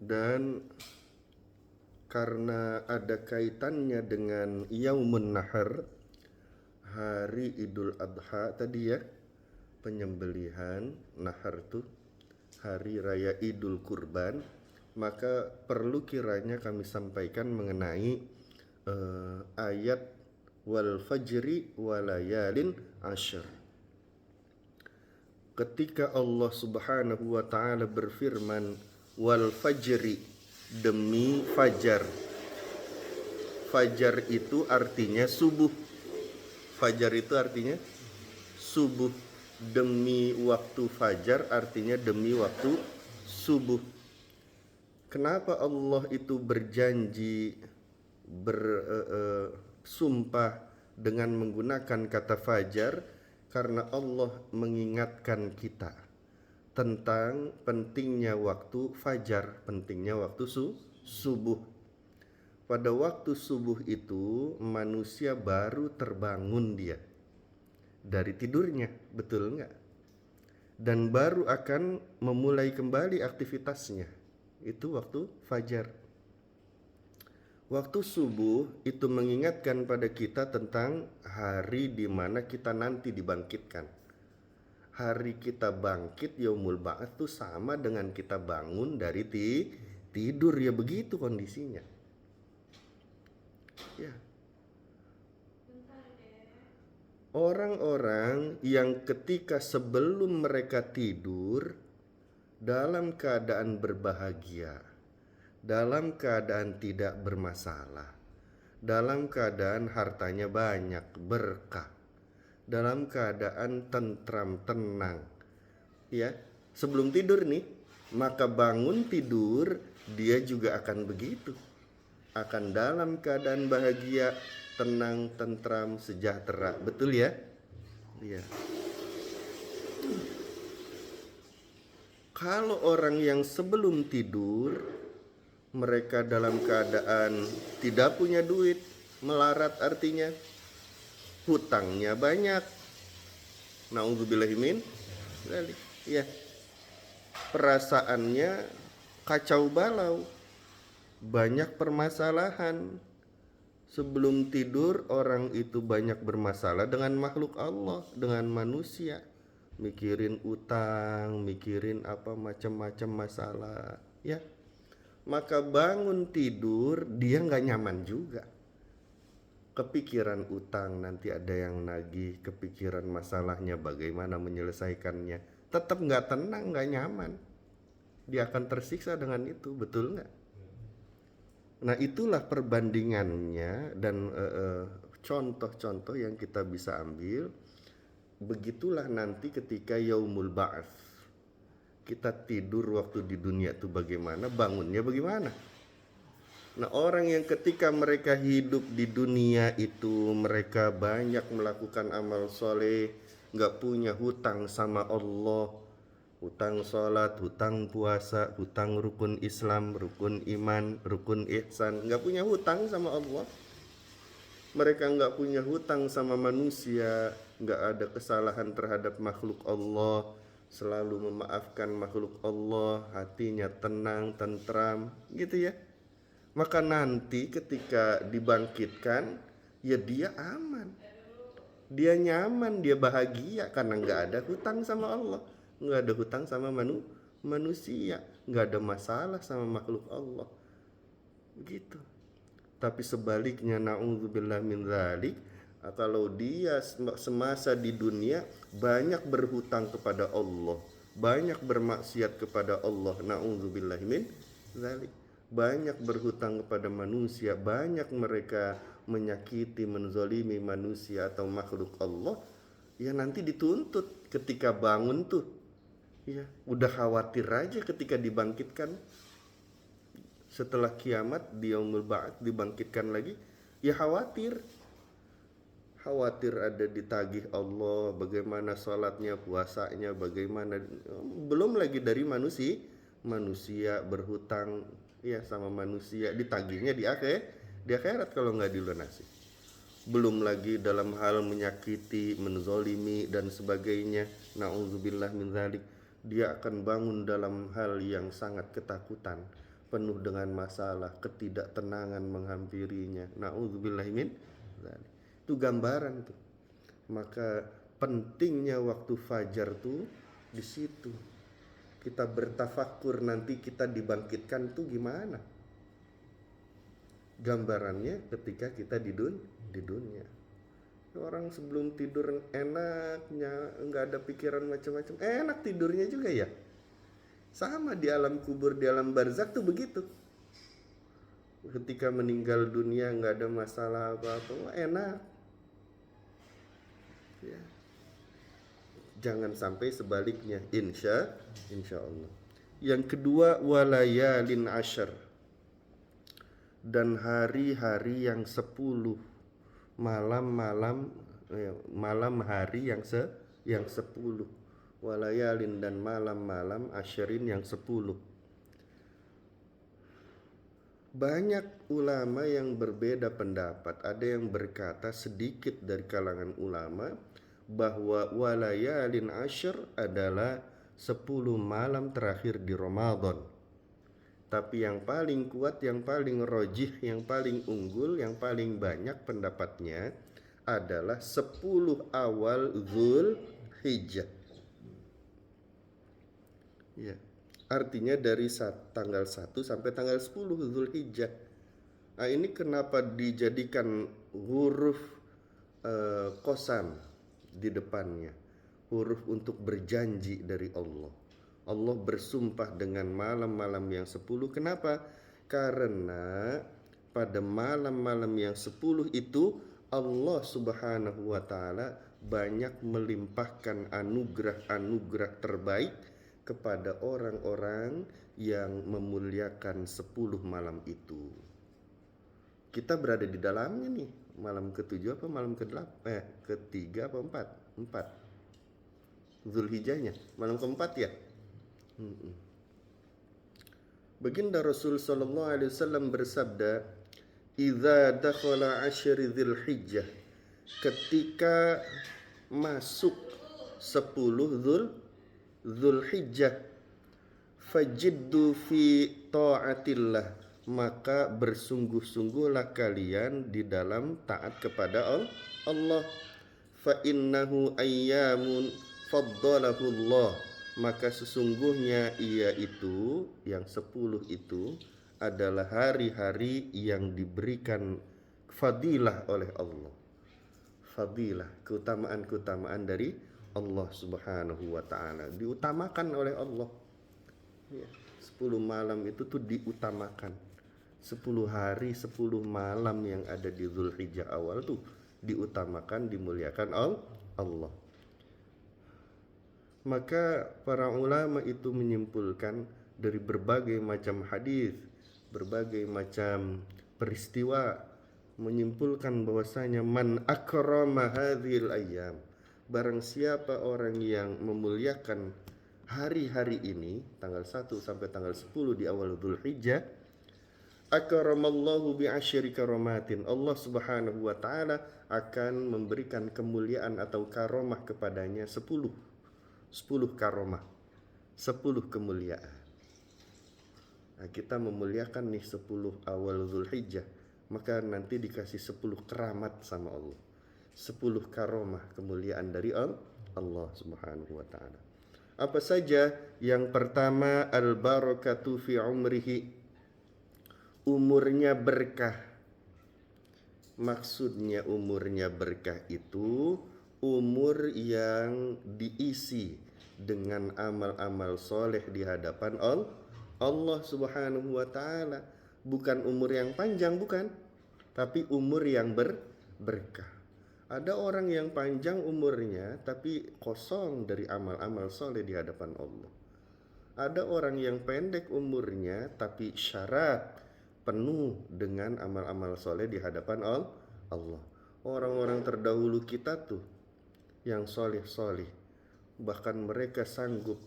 Dan karena ada kaitannya dengan Yaumun Nahar, hari Idul Adha tadi ya, penyembelihan. Nahar tuh hari raya Idul Kurban, maka perlu kiranya kami sampaikan mengenai ayat wal fajri walayalin asyr. Ketika Allah Subhanahu wa taala berfirman wal fajri, demi fajar. Fajar itu artinya subuh. Fajar itu artinya subuh. Demi waktu fajar artinya demi waktu subuh. Kenapa Allah itu berjanji bersumpah dengan menggunakan kata fajar? Karena Allah mengingatkan kita tentang pentingnya waktu fajar, pentingnya waktu subuh. Pada waktu subuh itu manusia baru terbangun dia dari tidurnya, betul nggak? Dan baru akan memulai kembali aktivitasnya. Itu waktu fajar. Waktu subuh itu mengingatkan pada kita tentang hari di mana kita nanti dibangkitkan. Hari kita bangkit yaumul ba'ats itu sama dengan kita bangun dari tidur, ya begitu kondisinya. Ya. Orang-orang yang ketika sebelum mereka tidur dalam keadaan berbahagia, dalam keadaan tidak bermasalah, dalam keadaan hartanya banyak, berkah, dalam keadaan tentram, tenang, ya, sebelum tidur nih, maka bangun tidur dia juga akan begitu, akan dalam keadaan bahagia, tenang, tentram, sejahtera, betul ya? Iya. Kalau orang yang sebelum tidur mereka dalam keadaan tidak punya duit, melarat artinya, hutangnya banyak. Nauzubillahimin dzalik. Ya. Perasaannya kacau balau. Banyak permasalahan. Sebelum tidur orang itu banyak bermasalah dengan makhluk Allah, dengan manusia. Mikirin utang, mikirin apa macam-macam masalah, ya. Maka bangun tidur dia nggak nyaman juga. Kepikiran utang, nanti ada yang nagih, kepikiran masalahnya bagaimana menyelesaikannya. Tetap nggak tenang, nggak nyaman. Dia akan tersiksa dengan itu, betul nggak? Nah itulah perbandingannya dan contoh-contoh yang kita bisa ambil. Begitulah nanti ketika yaumul ba'ats. Kita tidur waktu di dunia itu bagaimana, bangunnya bagaimana. Nah orang yang ketika mereka hidup di dunia itu mereka banyak melakukan amal soleh, gak punya hutang sama Allah, hutang sholat, hutang puasa, hutang rukun Islam, rukun iman, rukun ihsan, gak punya hutang sama Allah. Mereka gak punya hutang sama manusia, gak ada kesalahan terhadap makhluk Allah, selalu memaafkan makhluk Allah, hatinya tenang, tentram, gitu ya. Maka nanti ketika dibangkitkan, ya dia aman, dia nyaman, dia bahagia karena nggak ada hutang sama Allah, nggak ada hutang sama manusia, nggak ada masalah sama makhluk Allah, begitu. Tapi sebaliknya, na'udzubillah min dzalik, kalau dia semasa di dunia banyak berhutang kepada Allah, banyak bermaksiat kepada Allah, na'udzubillah min dzalik, banyak berhutang kepada manusia, banyak mereka menyakiti, menzolimi manusia atau makhluk Allah, ya nanti dituntut ketika bangun tuh, ya udah khawatir aja ketika dibangkitkan. Setelah kiamat di yaumul ba'ats dibangkitkan lagi, ya khawatir ada ditagih Allah, bagaimana sholatnya, puasanya, bagaimana, belum lagi dari manusia berhutang ya sama manusia, ditagihnya di akhirat kalau nggak dilunasi. Belum lagi dalam hal menyakiti, menzolimi dan sebagainya, na'udzubillah min dzalik, dia akan bangun dalam hal yang sangat ketakutan. penuh dengan masalah, ketidaktenangan menghampirinya. Na'udzubillahi min dzalik. Itu gambaran tuh. Maka pentingnya waktu fajar tuh di situ. Kita bertafakur nanti kita dibangkitkan tuh gimana? Gambarannya ketika kita di dunia. Orang sebelum tidur enaknya, nggak ada pikiran macam-macam. Enak tidurnya juga ya. Sama di alam kubur, di alam barzak tuh begitu. Ketika meninggal dunia nggak ada masalah apa-apa, enak. Ya. Jangan sampai sebaliknya, insya Allah. Yang kedua, walayalin asyar, dan hari-hari yang 10, malam hari yang 10, walayalin dan malam-malam asyarin yang 10. Banyak ulama yang berbeda pendapat. Ada yang berkata, sedikit dari kalangan ulama, bahwa walayalin asyr adalah 10 malam terakhir di Ramadan. Tapi yang paling kuat, yang paling rojih, yang paling unggul, yang paling banyak pendapatnya adalah 10 awal Dzulhijjah. Ya. Artinya dari tanggal 1 sampai tanggal 10 Dzulhijjah. Nah, ini kenapa dijadikan huruf qasam di depannya, huruf untuk berjanji dari Allah. Allah bersumpah dengan malam-malam yang 10. Kenapa? Karena pada malam-malam yang 10 itu Allah Subhanahu wa ta'ala banyak melimpahkan anugerah-anugerah terbaik kepada orang-orang yang memuliakan 10 malam itu. Kita berada di dalamnya nih. Malam ke-7 apa malam ke-8? Ke-3 apa 4? 4 Dzulhijjahnya. Malam ke-4 ya? Baginda Rasul sallallahu alaihi wasallam bersabda, "Idza dakhala asyri Dzulhijjah," ketika masuk 10 Dzulhijjah, "fajiddu fi ta'atillah," maka bersungguh-sungguhlah kalian di dalam taat kepada Allah. "Fa innahu ayyamun faddalahu Allah," maka sesungguhnya ia itu, yang 10 itu adalah hari-hari yang diberikan fadilah oleh Allah. Fadilah, keutamaan-keutamaan dari Allah Subhanahu wa ta'ala, diutamakan oleh Allah. Ya, 10 malam itu tuh diutamakan. 10 hari, 10 malam yang ada di Dzulhijjah awal tuh diutamakan, dimuliakan Allah. Maka para ulama itu menyimpulkan dari berbagai macam hadis, berbagai macam peristiwa, menyimpulkan bahwasanya man akrama hadhil ayyam, barang siapa orang yang memuliakan hari-hari ini, tanggal 1 sampai tanggal 10 di awal Dzulhijjah, akramallahu bi asyri karamatin, Allah Subhanahu wa ta'ala akan memberikan kemuliaan atau karomah kepadanya 10 karomah, 10 kemuliaan. Nah, kita memuliakan nih 10 awal Dzulhijjah, maka nanti dikasih 10 keramat sama Allah, 10 karomah kemuliaan dari Allah Subhanahu wa ta'ala. Apa saja? Yang pertama, al-barakatu fi umrihi, umurnya berkah. Maksudnya umurnya berkah itu umur yang diisi dengan amal-amal soleh di hadapan Allah Subhanahu wa ta'ala. Bukan umur yang panjang, bukan, tapi umur yang berkah. Ada orang yang panjang umurnya tapi kosong dari amal-amal soleh di hadapan Allah. Ada orang yang pendek umurnya tapi syarat penuh dengan amal-amal soleh di hadapan Allah. Orang-orang terdahulu kita tuh yang soleh-soleh, bahkan mereka sanggup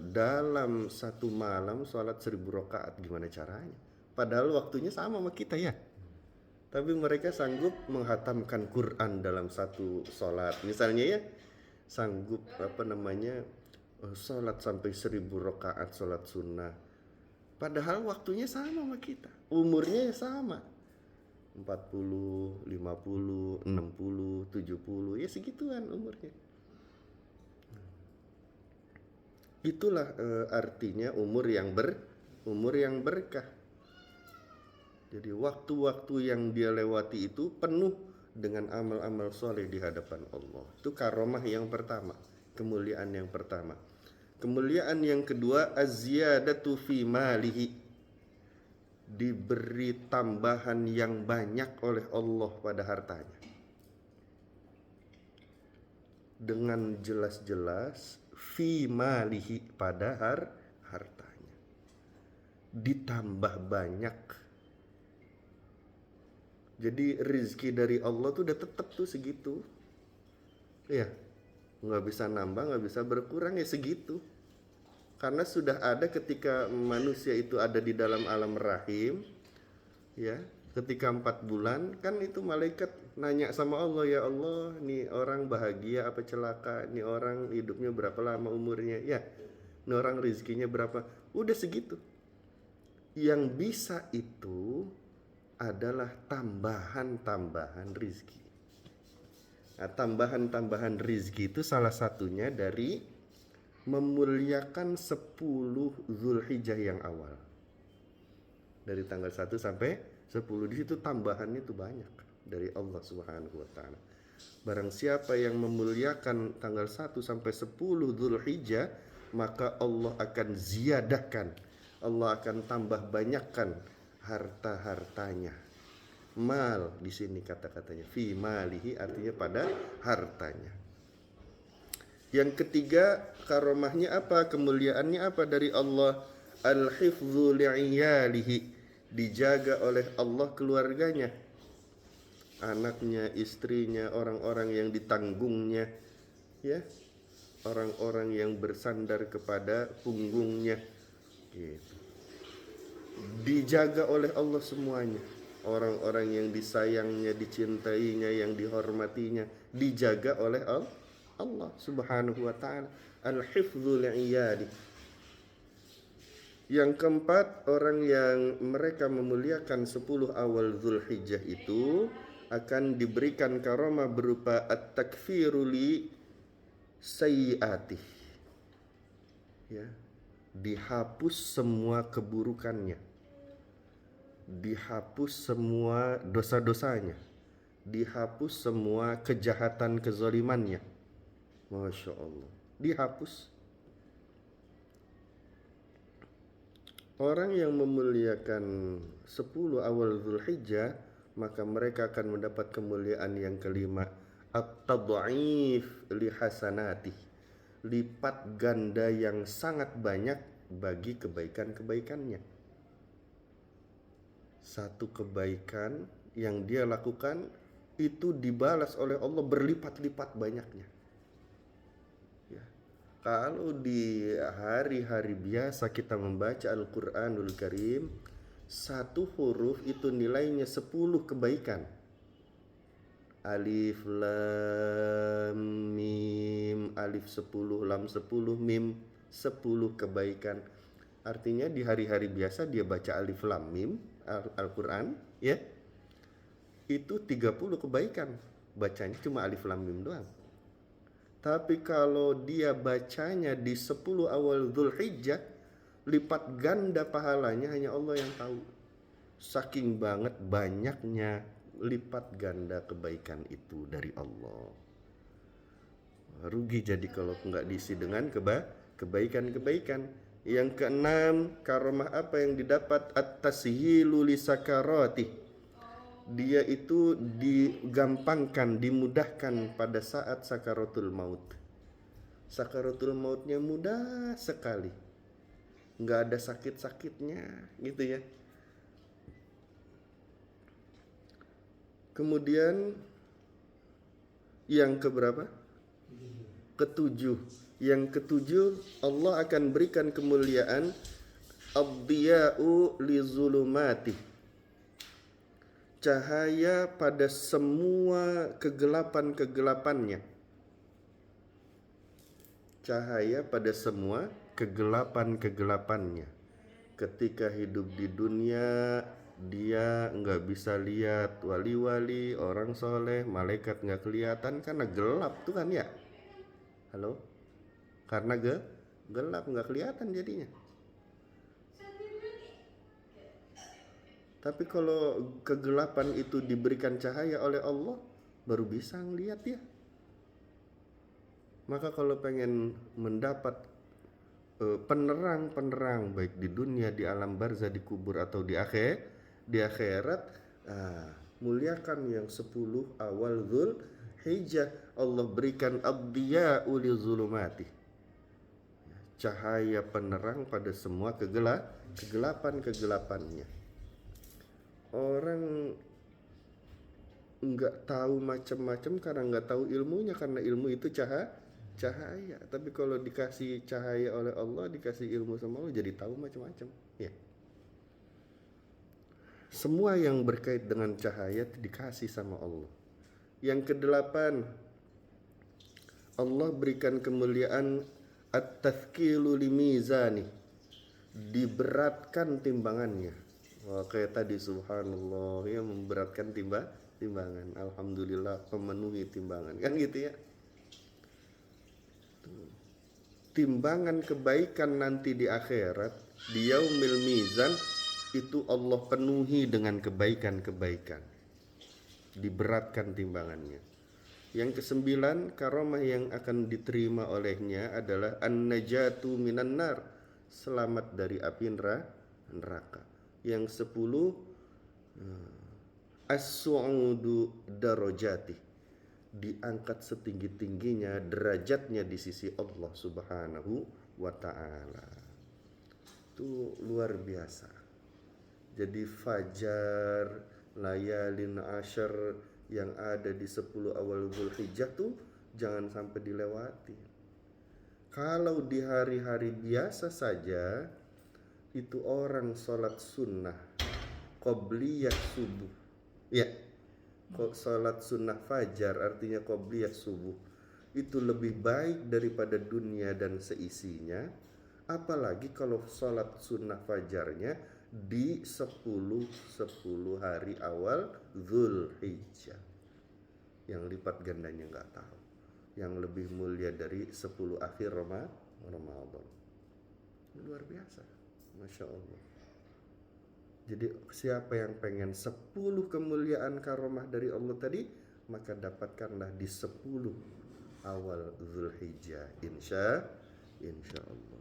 dalam satu malam sholat 1000 rakaat. Gimana caranya? Padahal waktunya sama sama kita ya, tapi mereka sanggup menghatamkan Quran dalam satu sholat. Misalnya ya, sanggup sholat sampai 1000 rakaat sholat sunnah. Padahal waktunya sama sama kita, umurnya sama, 40, 50, 60, 70, ya segituan umurnya. Itulah artinya umur yang berkah. Jadi waktu-waktu yang dia lewati itu penuh dengan amal-amal soleh di hadapan Allah. Itu karomah yang pertama, kemuliaan yang pertama. Kemuliaan yang kedua, az-ziyadatu fi malihi, diberi tambahan yang banyak oleh Allah pada hartanya. Dengan jelas-jelas fi malihi, pada hartanya ditambah banyak. Jadi rizki dari Allah tuh udah tetap tuh segitu, ya, nggak bisa nambah, nggak bisa berkurang, ya segitu. Karena sudah ada ketika manusia itu ada di dalam alam rahim, ya, ketika 4 bulan kan itu malaikat nanya sama Allah, ya Allah, nih orang bahagia apa celaka, nih orang hidupnya berapa lama umurnya, ya, nih orang rizkinya berapa, udah segitu. Yang bisa itu adalah tambahan-tambahan rizki. Nah, tambahan-tambahan rizki itu salah satunya dari memuliakan 10 Zulhijjah yang awal. Dari tanggal 1 sampai 10, di situ tambahannya itu banyak dari Allah Subhanahu wa taala. Barang siapa yang memuliakan tanggal 1 sampai 10 Zulhijjah, maka Allah akan ziyadahkan, Allah akan tambah banyakkan harta-hartanya. Mal di sini kata-katanya fi malihi, artinya pada hartanya. Yang ketiga, karomahnya apa? Kemuliaannya apa dari Allah? Al-hifdzu li'iyalihi, dijaga oleh Allah keluarganya, anaknya, istrinya, orang-orang yang ditanggungnya, ya, orang-orang yang bersandar kepada punggungnya, gitu. Dijaga oleh Allah semuanya. Orang-orang yang disayangnya, dicintainya, yang dihormatinya, dijaga oleh Allah Subhanahu wa ta'ala. Al-hifdzu li'iyadi. Yang keempat, orang yang mereka memuliakan 10 awal Zulhijjah itu akan diberikan karomah berupa at-takfiru li sayyi'atih, ya, dihapus semua keburukannya, dihapus semua dosa-dosanya, dihapus semua kejahatan kezalimannya. Masya Allah, dihapus. Orang yang memuliakan 10 awal Zulhijjah, maka mereka akan mendapat kemuliaan yang kelima, at-tad'if li hasanatih, lipat ganda yang sangat banyak bagi kebaikan-kebaikannya. Satu kebaikan yang dia lakukan itu dibalas oleh Allah berlipat-lipat banyaknya. Ya. Kalau di hari-hari biasa kita membaca Al-Quranul Karim, satu huruf itu nilainya 10 kebaikan. Alif, lam, mim, alif 10, lam 10, mim 10 kebaikan. Artinya di hari-hari biasa dia baca alif, lam, mim, Al-Quran, ya, itu 30 kebaikan. Bacanya cuma alif, lam, mim doang. Tapi kalau dia bacanya di 10 awal Zulhijjah, lipat ganda pahalanya hanya Allah yang tahu. Saking banget banyaknya lipat ganda kebaikan itu dari Allah. Rugi jadi kalau nggak diisi dengan kebaikan-kebaikan. Yang keenam, karomah apa yang didapat? At-tashilu li sakarati, dia itu digampangkan, dimudahkan pada saat sakaratul maut. Sakaratul mautnya mudah sekali, nggak ada sakit-sakitnya, gitu ya. Kemudian yang keberapa? Ketujuh. Yang ketujuh, Allah akan berikan kemuliaan ad-diya'u li zulumati, cahaya pada semua kegelapan-kegelapannya. Cahaya pada semua kegelapan-kegelapannya. ketika hidup di dunia dia nggak bisa lihat wali-wali, orang soleh, malaikat nggak kelihatan karena gelap tuh kan ya. Halo? Karena gelap nggak kelihatan jadinya. Tapi kalau kegelapan itu diberikan cahaya oleh Allah, baru bisa ngelihat ya. Maka kalau pengen mendapat penerang-penerang baik di dunia, di alam barzah, di kubur atau di akhirat, muliakan yang 10 awal Dzul Hijjah. Allah berikan ad-diya'u li zulumati, cahaya penerang pada semua kegelapan-kegelapannya. Orang nggak tahu macam-macam karena nggak tahu ilmunya, karena ilmu itu cahaya. Tapi kalau dikasih cahaya oleh Allah, dikasih ilmu sama Allah, jadi tahu macam-macam ya. Semua yang berkait dengan cahaya dikasih sama Allah. Yang kedelapan, Allah berikan kemuliaan at-tazkilu limizani, diberatkan timbangannya. Wah, kayak tadi subhanallah ya, memberatkan timbangan. Alhamdulillah memenuhi timbangan, kan gitu ya. Timbangan kebaikan nanti di akhirat, di yaumil mizan, itu Allah penuhi dengan kebaikan-kebaikan, diberatkan timbangannya. Yang kesembilan, karomah yang akan diterima olehnya adalah an-najatu minan nar, selamat dari api neraka. Yang 10, as-su'udu darajati, diangkat setinggi-tingginya derajatnya di sisi Allah Subhanahu wa ta'ala. Itu luar biasa. Jadi fajar, layalin asyar yang ada di 10 awal Dzulhijjah tuh jangan sampai dilewati. Kalau di hari-hari biasa saja itu orang sholat sunnah qobliyah subuh ya, sholat sunnah fajar artinya qobliyah subuh itu lebih baik daripada dunia dan seisinya. Apalagi kalau sholat sunnah fajarnya di 10 hari awal Dzulhijjah, yang lipat gandanya nggak tahu, yang lebih mulia dari 10 akhir Ramadan. Luar biasa, Masya Allah. Jadi siapa yang pengen 10 kemuliaan karomah dari Allah tadi, maka dapatkanlah di 10 awal Dzulhijjah, insya Allah.